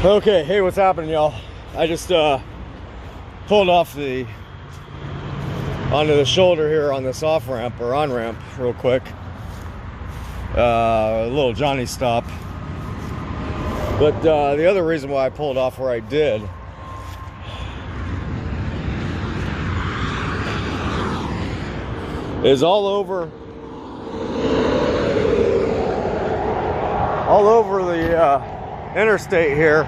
Okay, hey, what's happening, y'all? I just pulled off onto the shoulder here on this off ramp or on ramp real quick. A little Johnny stop. But the other reason why I pulled off where I did is all over the interstate here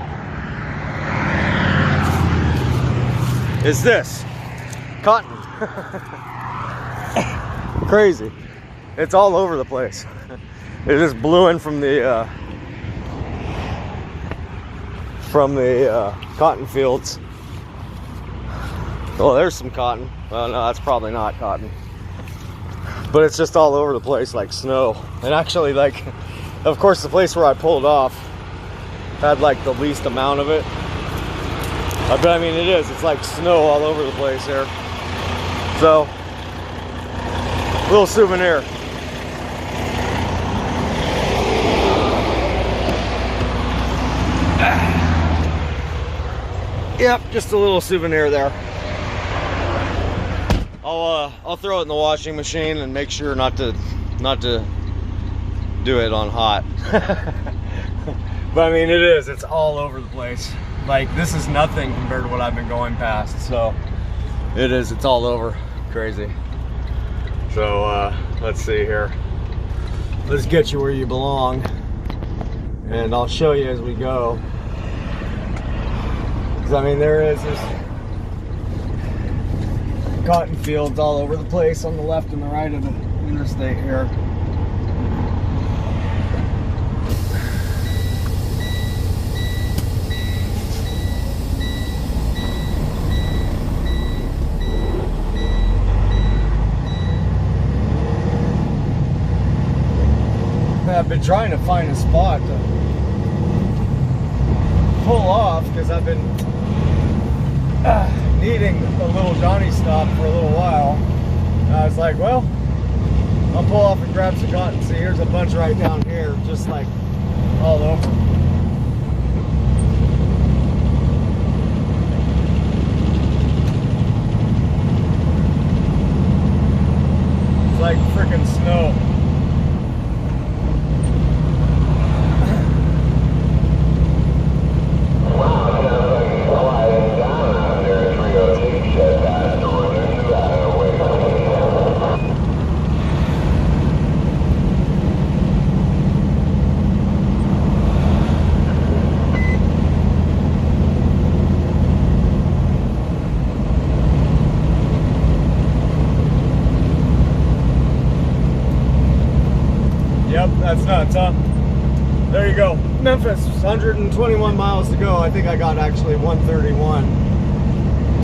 is this cotton. Crazy. It's all over the place. It just blew in from the cotton fields. Well, there's some cotton. Well, no, that's probably not cotton, but it's just all over the place like snow. And actually, like, of course, the place where I pulled off had like the least amount of it. But I mean, it's like snow all over the place here. So, little souvenir. Yep, just a little souvenir there. I'll throw it in the washing machine and make sure not to do it on hot. But I mean, it's all over the place. Like, this is nothing compared to what I've been going past. So it's all over. Crazy. So let's see here. Let's get you where you belong, and I'll show you as we go. Because I mean, there's cotton fields all over the place on the left and the right of the interstate here. I've been trying to find a spot to pull off because I've been needing a little Johnny stop for a little while. And I was like, well, I'll pull off and grab some cotton. See, here's a bunch right down here, just like all over. It's like freaking snow. Yep, that's nuts, huh? There you go. Memphis, 121 miles to go. I think I got actually 131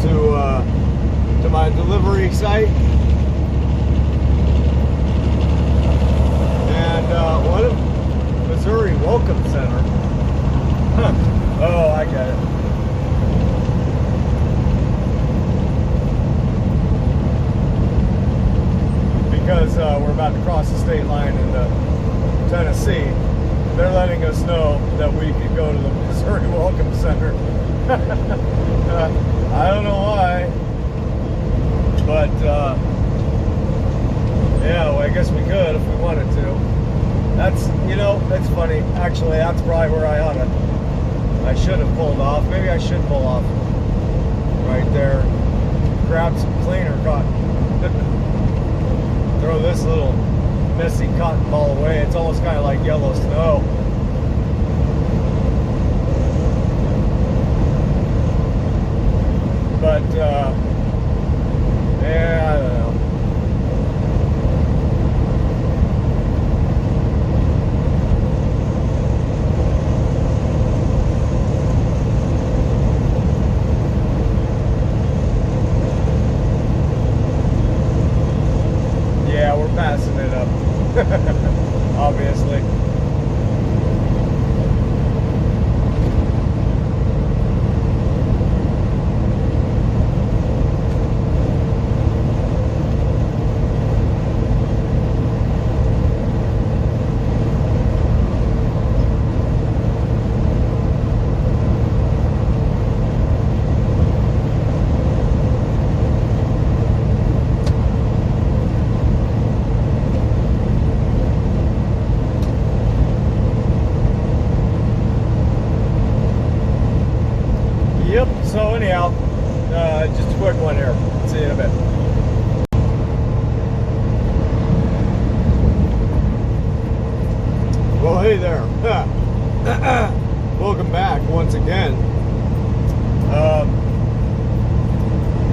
to my delivery site. And what a Missouri Welcome Center. Huh. Oh, I get it. Because we're about to cross the state line into Tennessee, they're letting us know that we can go to the Missouri Welcome Center. I don't know why, but yeah, well, I guess we could if we wanted to. That's funny. Actually, that's probably where I should have pulled off. Maybe I should pull off right there, grab some cleaner cotton. Throw this little messy cotton ball away. It's almost kind of like yellow snow. But yeah, I don't know. Yeah, we're passing it up. Obviously. So anyhow, just a quick one here. See you in a bit. Well, hey there. Welcome back once again.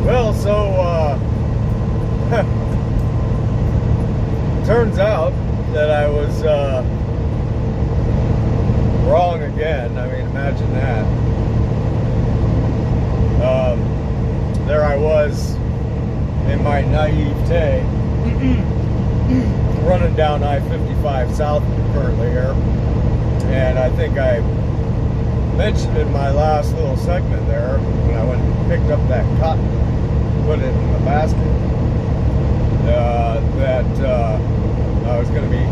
Well, so turns out that I was wrong again. I mean, imagine that. There I was in my naivete running down I-55 south currently here, and I think I mentioned in my last little segment there when I went and picked up that cotton, put it in the basket, that I was going to be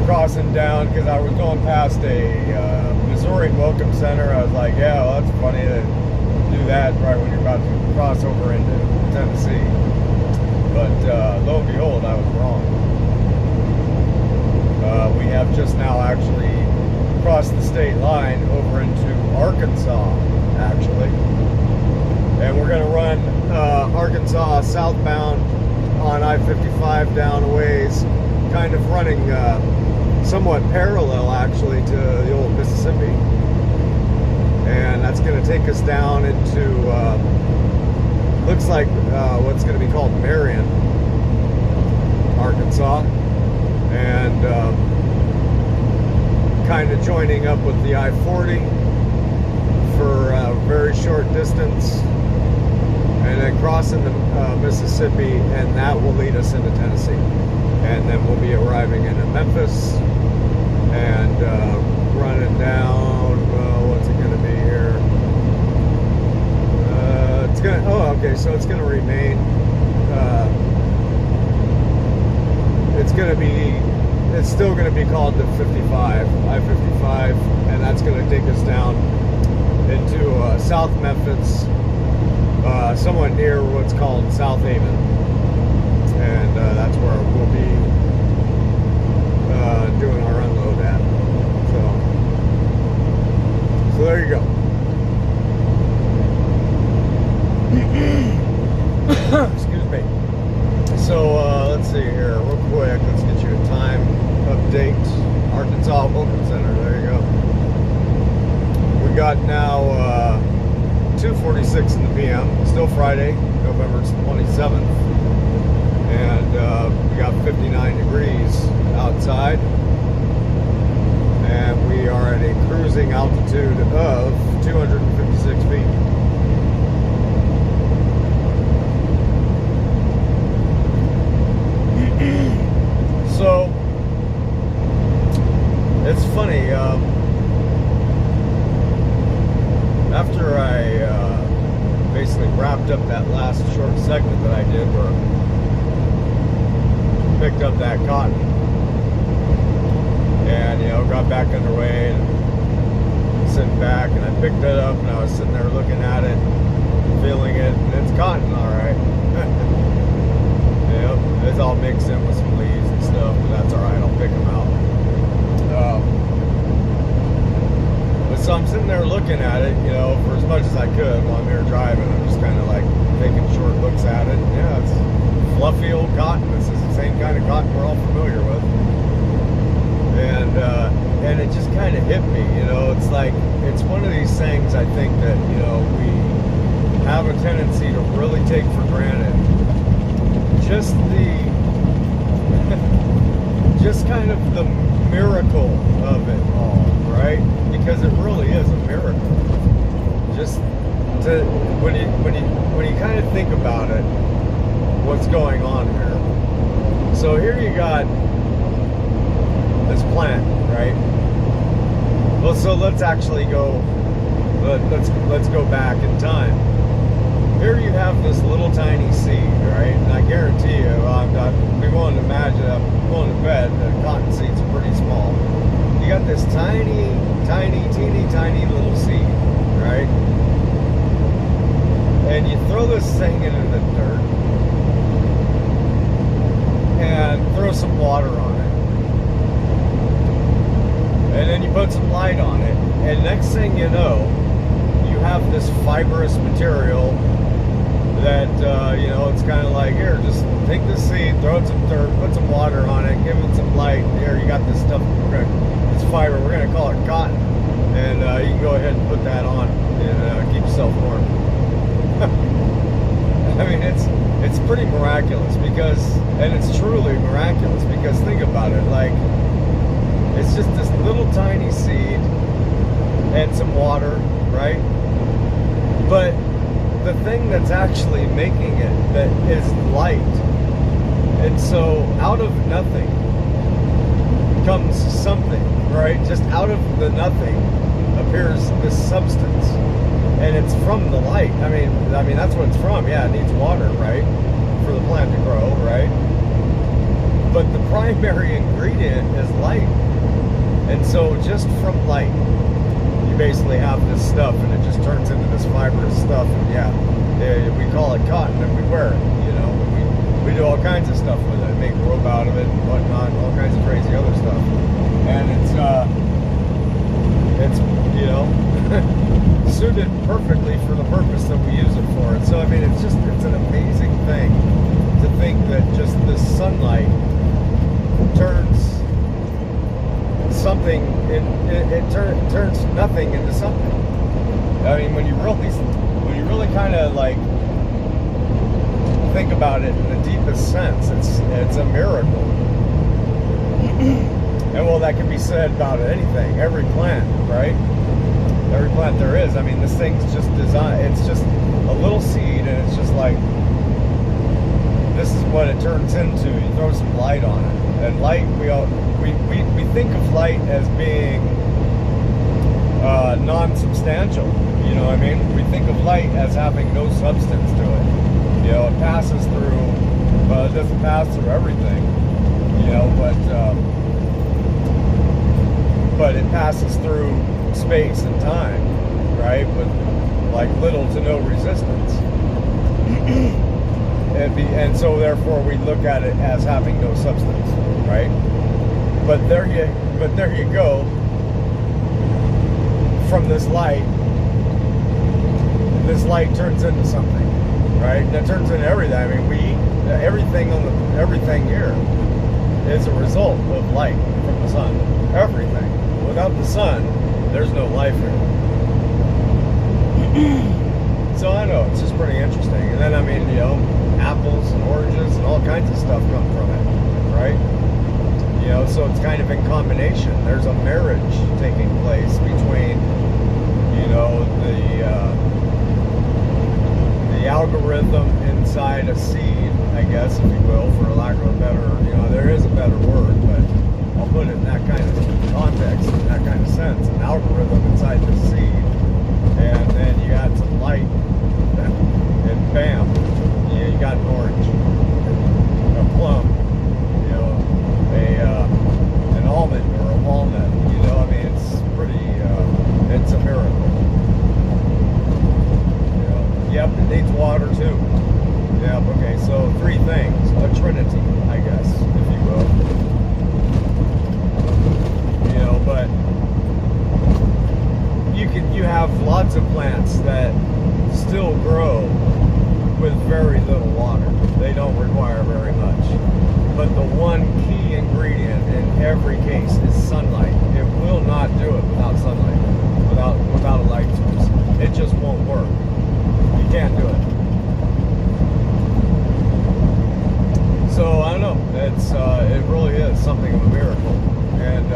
crossing down because I was going past a Missouri Welcome Center. I was like, yeah, well, that's funny to do that right when you're about to cross over into Tennessee. But lo and behold, I was wrong. We have just now actually crossed the state line over into Arkansas, actually. And we're going to run Arkansas southbound on I-55 down a ways, kind of running somewhat parallel, actually, to the old Mississippi. And that's going to take us down into, looks like what's going to be called Marion, Arkansas. And kind of joining up with the I-40 for a very short distance, and then crossing the Mississippi, and that will lead us into Tennessee. And then we'll be arriving into Memphis and running down, what's it going to be here? It's going to, oh, okay, so it's going to remain, it's still going to be called the 55, I-55, and that's going to take us down into South Memphis, somewhat near what's called South Haven, and that's where we'll be doing our unload at. So there you go. Excuse me. So let's see here, real quick. Let's get you a time update. Arkansas Welcome Center. There you go. We got now 2:46 in the p.m. Still Friday, November 27th, and we got 59 degrees outside, and we are at a cruising altitude of 256 feet. So it's funny, after I basically wrapped up that last short segment that I did where I picked up that cotton and, you know, got back underway and sitting back, and I picked it up and I was sitting there looking at it, feeling it, and it's cotton, all right. Yep, it's all mixed in with some leaves and stuff, but that's all right. I'll pick them out. So I'm sitting there looking at it, you know, for as much as I could while I'm here driving. I'm just kind of like taking short looks at it. Yeah, it's fluffy old cotton. This is the same kind of cotton we're all familiar with. And it just kind of hit me, you know. It's like, it's one of these things I think that, you know, we have a tendency to really take for granted. Just kind of the miracle of it all, right? Because it really is a miracle. Just to when you kind of think about it, what's going on here. So here you got this plant, right? Well, so let's actually go. Let's go back in time. Here you have this little tiny seed, right? And I guarantee you, I'm willing to imagine, I'm willing to bet that cotton seeds are pretty small. You got this teeny tiny little seed, right? And you throw this thing into the dirt and throw some water on it. And then you put some light on it. And next thing you know, you have this fibrous material that, you know, it's kind of like, here, just take this seed, throw it some dirt, put some water on it, give it some light. Here, you got this stuff, it's fiber, we're going to call it cotton. And you can go ahead and put that on and keep yourself warm. I mean, it's pretty miraculous because, and it's truly miraculous because think about it, like, it's just this little tiny seed and some water, right? But the thing that's actually making it that is light. And so out of nothing comes something, right? Just out of the nothing appears this substance. And it's from the light. I mean that's what it's from. Yeah, it needs water, right? For the plant to grow, right? But the primary ingredient is light. And so just from light, you basically have this stuff and it just turns into this fibrous stuff. And yeah, we call it cotton and we wear it, you know. We do all kinds of stuff with it, make rope out of it and whatnot, all kinds of crazy other stuff. And it's you know, suited perfectly for the purpose that we use it for. And so I mean, it's an amazing thing to think that just this sunlight turns something, it turns nothing into something. I mean, when you really kind of like think about it in the deepest sense, it's a miracle. And well, that can be said about anything, every plant, right? Every plant there is. I mean, this thing's just designed, it's just a little seed, and it's just like, this is what it turns into. You throw some light on it. And light, we think of light as being non-substantial, you know what I mean? We think of light as having no substance to it. You know, it passes through, well, it doesn't pass through everything, you know, but it passes through space and time, right? With like little to no resistance. And so therefore we look at it as having no substance, right? But there you go. From this light turns into something, right? And it turns into everything. I mean, we eat everything here is a result of light from the sun. Everything. Without the sun, there's no life here. So I know, it's just pretty interesting. And then, I mean, you know, apples and oranges and all kinds of stuff come from it, right? You know, so it's kind of in combination. There's a marriage taking place between, you know, the algorithm inside a seed, I guess, if you will, for lack of a better, you know, there is a better word, but I'll put it in that kind of context, in that kind of sense, an algorithm inside the seed, and then you add some light, and bam, you got an orange, a plum, you know, an almond or a walnut, you know, I mean, it's pretty, it's a miracle. You know, yep, it needs water too. Yep, okay, so three things, a trinity, I guess, if you will. You know, but you have lots of plants that still grow with very little water. They don't require very much. But the one key ingredient in every case is sunlight. It will not do it without sunlight, without a light source. It just won't work. You can't do it. So I don't know. It really is something of a miracle. And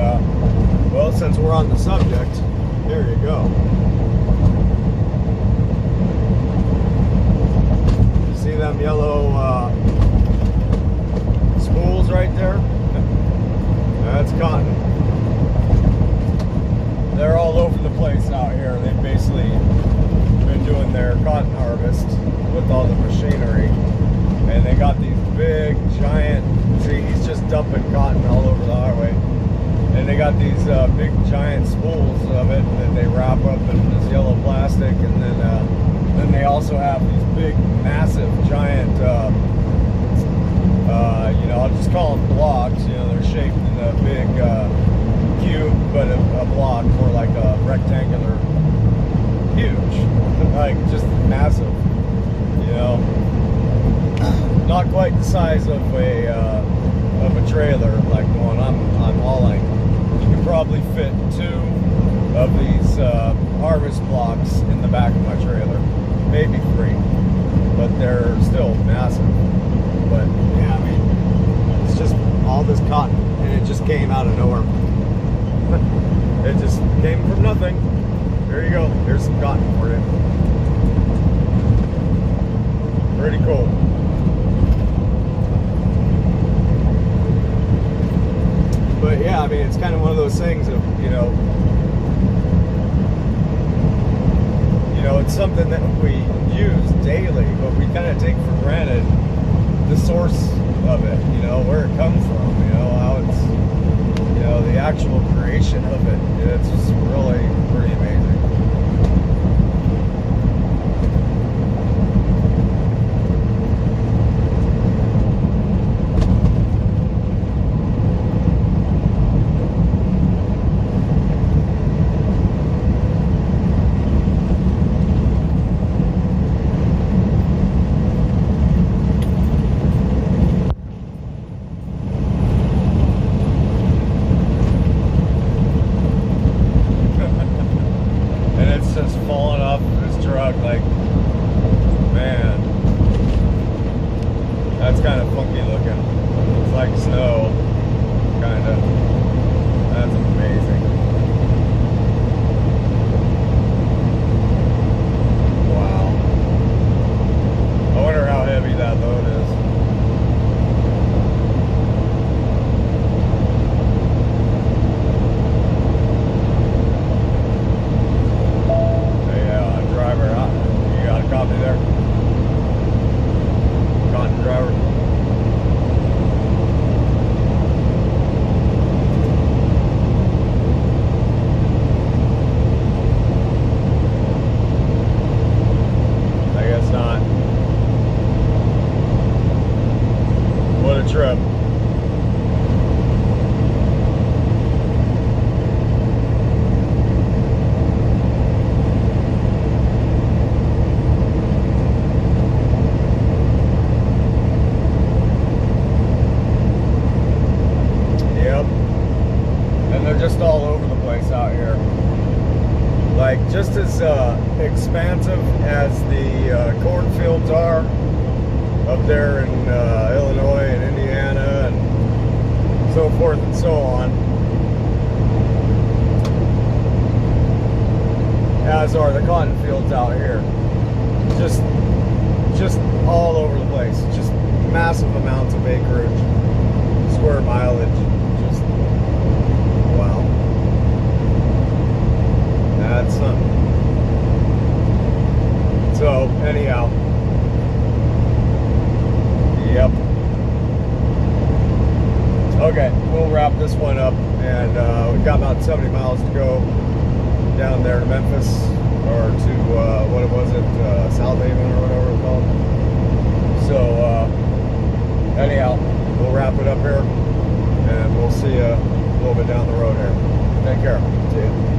well, since we're on the subject, there you go. You see them yellow spools right there? That's cotton. They're all over the place out here. They've basically been doing their cotton harvest with all the machinery. And they got these big, giant, see, he's just dumping cotton all over the highway. And they got these big, giant spools of it that they wrap up in this yellow plastic. And then they also have these big, massive, giant, you know, I'll just call them blocks. You know, they're shaped in a big cube, but a block, more like a rectangular huge, like just massive. You know, not quite the size of a trailer like the one I'm hauling. You could probably fit 2 of these harvest blocks in the back of my trailer, maybe 3, but they're still massive. But yeah, I mean, it's just all this cotton, and it just came out of nowhere. It just came from nothing. There you go. Here's some cotton for you. Pretty cool. But yeah, I mean, it's kind of one of those things of, you know, it's something that we use daily, but we kind of take for granted the source of it, you know, where it comes from, you know, how it's, you know, the actual creation of it. It's just really pretty amazing. Just falling off of his truck, like, man, that's kind of funky looking. It's like snow, kind of. That's amazing. Wow. I wonder how heavy that load is. Copy there. Cotton driver. I guess not. What a trip. Just all over the place out here. Like, just as expansive as the cornfields are up there in Illinois and Indiana and so forth and so on, as are the cotton fields out here. Just all over the place. Just massive amounts of acreage, square mileage. Wow. That's something. So, anyhow. Yep. Okay, we'll wrap this one up, and we've got about 70 miles to go down there to Memphis, or to, what was it, South Haven or whatever it's called. So, anyhow, we'll wrap it up here, and we'll see you a little bit down the road here. Take care. See ya.